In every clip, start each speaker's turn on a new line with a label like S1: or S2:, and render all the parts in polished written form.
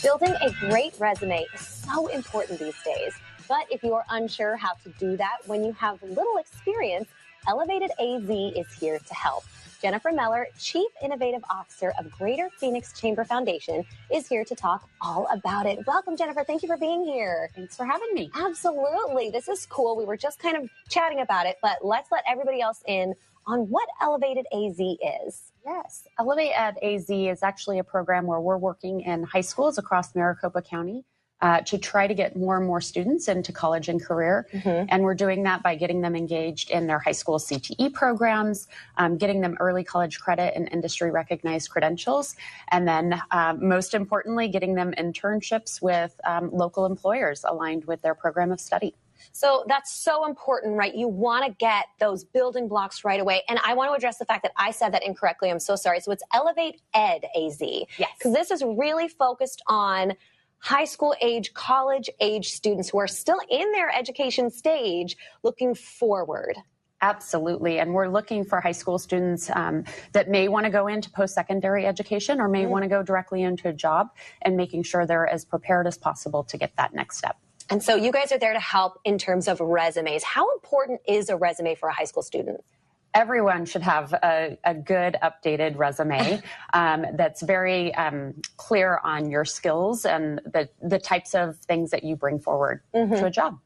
S1: Building a great resume is so important these days. But if you are unsure how to do that when you have little experience, ElevateEdAZ is here to help. Jennifer Mellor, Chief Innovative Officer of Greater Phoenix Chamber Foundation, is here to talk all about it. Welcome, Jennifer. Thank you for being here.
S2: Thanks for having me.
S1: Absolutely. This is cool. We were just kind of chatting about it, but let's let everybody else in on what ElevateEdAZ is.
S2: Yes, ElevateEdAZ is actually a program where we're working in high schools across Maricopa County to try to get more and more students into college and career. And we're doing that by getting them engaged in their high school CTE programs, getting them early college credit and industry recognized credentials, and then most importantly, getting them internships with local employers aligned with their program of study.
S1: So that's so important, right? You want to get those building blocks right away. And I want to address the fact that I said that incorrectly. I'm so sorry. So it's ElevateEdAZ.
S2: Yes.
S1: Because this is really focused on high school age, college age students who are still in their education stage looking forward.
S2: Absolutely. And we're looking for high school students that may want to go into post-secondary education or may want to go directly into a job, and making sure they're as prepared as possible to get that next step.
S1: And so you guys are there to help in terms of resumes. How important is a resume for a high school student?
S2: Everyone should have a good updated resume that's very clear on your skills and the types of things that you bring forward to a job.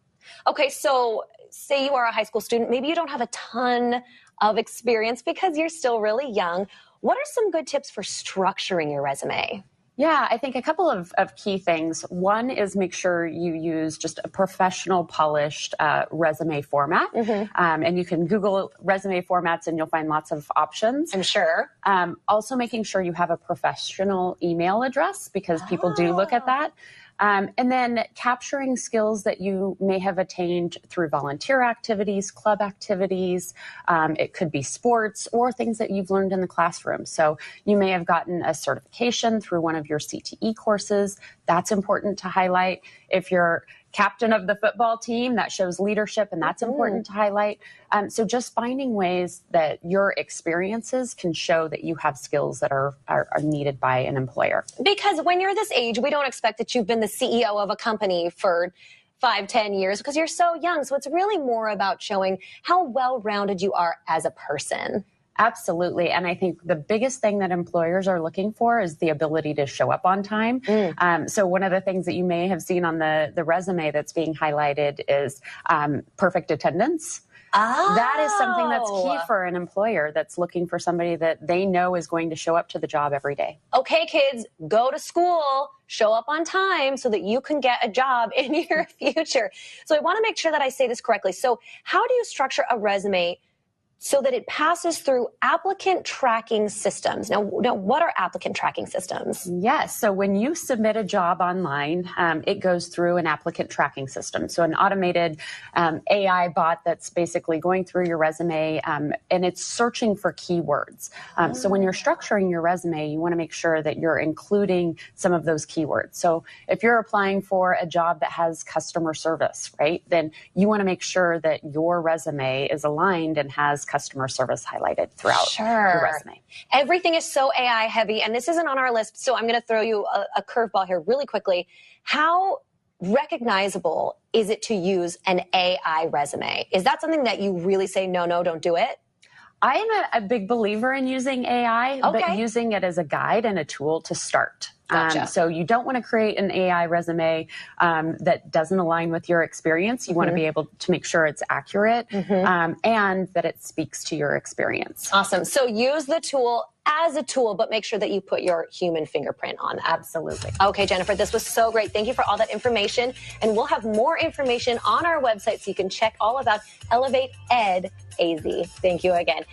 S1: Okay, so say you are a high school student. Maybe you don't have a ton of experience because you're still really young. What are some good tips for structuring your resume?
S2: Yeah, I think a couple of key things. One is make sure you use just a professional, polished resume format. And you can Google resume formats and you'll find lots of options.
S1: I'm sure.
S2: Also making sure you have a professional email address, because people do look at that. And then capturing skills that you may have attained through volunteer activities, club activities. It could be sports or things that you've learned in the classroom. So you may have gotten a certification through one of your CTE courses. That's important to highlight. If you're captain of the football team, that shows leadership, and that's important to highlight. So just finding ways that your experiences can show that you have skills that are needed by an employer.
S1: Because when you're this age, we don't expect that you've been the CEO of a company for 5-10 years because you're so young. So it's really more about showing how well-rounded you are as a person.
S2: Absolutely. And I think the biggest thing that employers are looking for is the ability to show up on time. So one of the things that you may have seen on the resume that's being highlighted is perfect attendance. That is something that's key for an employer that's looking for somebody that they know is going to show up to the job every day.
S1: Okay, kids, go to school, show up on time so that you can get a job in your future. So I want to make sure that I say this correctly. So how do you structure a resume so that it passes through applicant tracking systems? Now, what are applicant tracking systems?
S2: Yes. So when you submit a job online, it goes through an applicant tracking system. So an automated AI bot that's basically going through your resume and it's searching for keywords. So when you're structuring your resume, you want to make sure that you're including some of those keywords. So if you're applying for a job that has customer service, right, then you want to make sure that your resume is aligned and has customer service highlighted throughout your resume.
S1: Everything is so AI heavy, and this isn't on our list, so I'm going to throw you a curveball here really quickly. How recognizable is it to use an AI resume? Is that something that you really say, no, don't do it?
S2: I am a big believer in using AI, but using it as a guide and a tool to start.
S1: Gotcha.
S2: So you don't want to create an AI resume that doesn't align with your experience. You want to be able to make sure it's accurate and that it speaks to your experience.
S1: Awesome. So use the tool as a tool, but make sure that you put your human fingerprint on that.
S2: Absolutely.
S1: Okay, Jennifer, this was so great. Thank you for all that information. And we'll have more information on our website so you can check all about ElevateEdAZ. Thank you again.